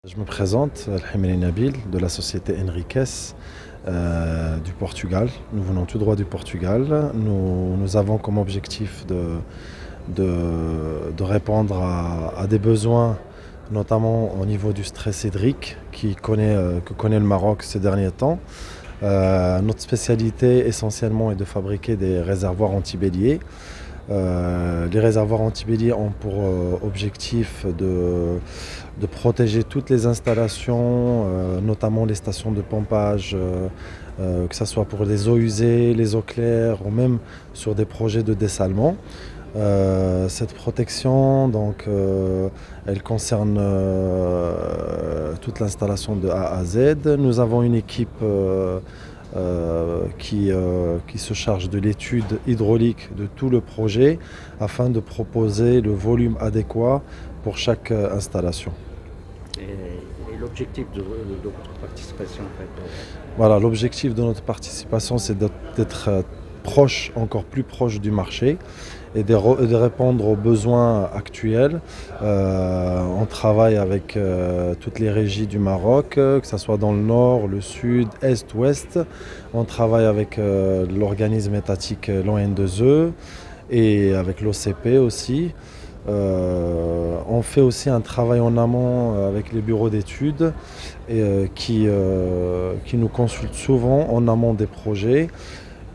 Je me présente, Al-Himri Nabil, de la société Henriques du Portugal. Nous venons tout droit du Portugal. Nous avons comme objectif de répondre à des besoins, notamment au niveau du stress hydrique que connaît le Maroc ces derniers temps. Notre spécialité essentiellement est de fabriquer des réservoirs antibéliers. Les réservoirs antibéliers ont pour objectif de protéger toutes les installations, notamment les stations de pompage, que ce soit pour les eaux usées, les eaux claires ou même sur des projets de dessalement. Cette protection, elle concerne toute l'installation de A à Z. Nous avons une équipe qui se charge de l'étude hydraulique de tout le projet afin de proposer le volume adéquat pour chaque installation. Et l'objectif de votre participation en fait, Voilà, l'objectif de notre participation, c'est d'être proche, encore plus proche du marché et de répondre aux besoins actuels. On travaille avec toutes les régies du Maroc, que ce soit dans le nord, le sud, est, ouest. On travaille avec l'organisme étatique l'ON2E et avec l'OCP aussi. On fait aussi un travail en amont avec les bureaux d'études qui nous consultent souvent en amont des projets.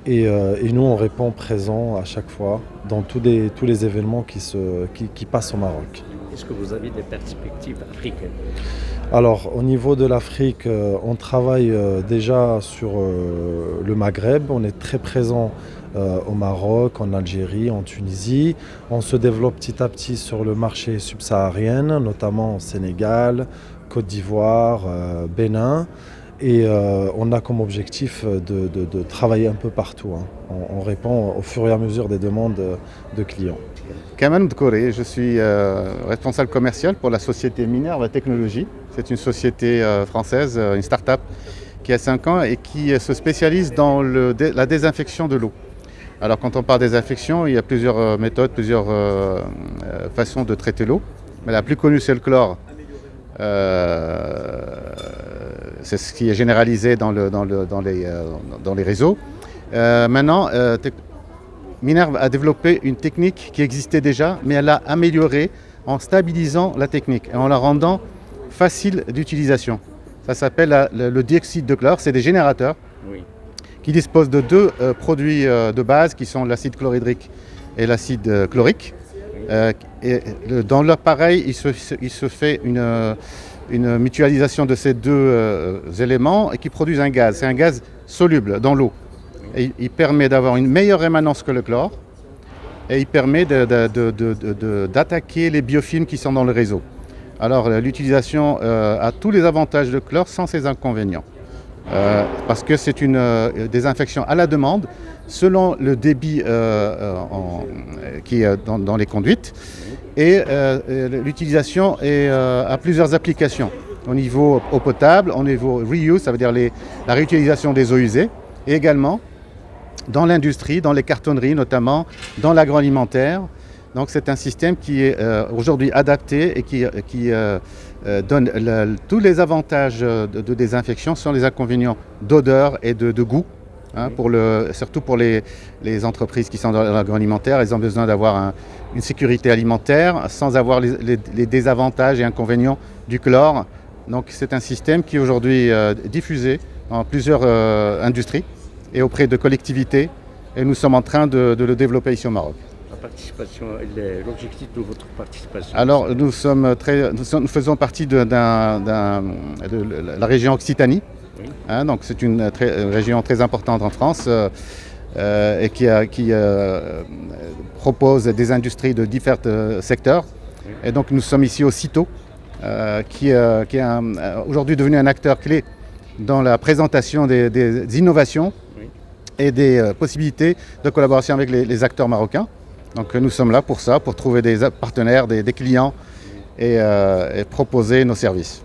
Et nous, on répond présent à chaque fois dans tous les événements qui passent au Maroc. est-ce que vous avez des perspectives africaines? Alors, au niveau de l'Afrique, on travaille déjà sur le Maghreb. On est très présent au Maroc, en Algérie, en Tunisie. On se développe petit à petit sur le marché subsaharien, notamment au Sénégal, Côte d'Ivoire, Bénin. Et on a comme objectif de travailler un peu partout. On répond au fur et à mesure des demandes de clients. Kamal Mdkouri, je suis responsable commercial pour la société Minerva Technologies. C'est une société française, une start-up qui a 5 ans et qui se spécialise dans la désinfection de l'eau. Alors quand on parle désinfection, il y a plusieurs méthodes, plusieurs façons de traiter l'eau. Mais la plus connue, c'est le chlore. C'est ce qui est généralisé dans les réseaux. Maintenant, Minerva a développé une technique qui existait déjà, mais elle l'a améliorée en stabilisant la technique et en la rendant facile d'utilisation. Ça s'appelle le dioxyde de chlore. C'est des générateurs qui disposent de deux produits de base qui sont l'acide chlorhydrique et l'acide chlorique. Dans l'appareil, il se fait une mutualisation de ces deux éléments et qui produisent un gaz. C'est un gaz soluble dans l'eau. Et il permet d'avoir une meilleure rémanence que le chlore et il permet d'attaquer les biofilms qui sont dans le réseau. Alors l'utilisation a tous les avantages de chlore sans ses inconvénients. Parce que c'est une désinfection à la demande selon le débit qui est dans les conduites. Et l'utilisation a plusieurs applications. Au niveau eau potable, au niveau reuse, ça veut dire la réutilisation des eaux usées, et également dans l'industrie, dans les cartonneries notamment, dans l'agroalimentaire. Donc c'est un système qui est aujourd'hui adapté et qui donne tous les avantages de désinfection sans les inconvénients d'odeur et de goût. Surtout pour les entreprises qui sont dans l'agroalimentaire, elles ont besoin d'avoir une sécurité alimentaire sans avoir les désavantages et inconvénients du chlore. Donc c'est un système qui est aujourd'hui diffusé dans plusieurs industries et auprès de collectivités. Et nous sommes en train de le développer ici au Maroc. L'objectif de votre participation? Alors nous faisons partie de la région Occitanie. Donc c'est une région très importante en France et qui propose des industries de différents secteurs. Et donc nous sommes ici au CITO, qui est aujourd'hui devenu un acteur clé dans la présentation des innovations et des possibilités de collaboration avec les acteurs marocains. Donc nous sommes là pour ça, pour trouver des partenaires, des clients et proposer nos services.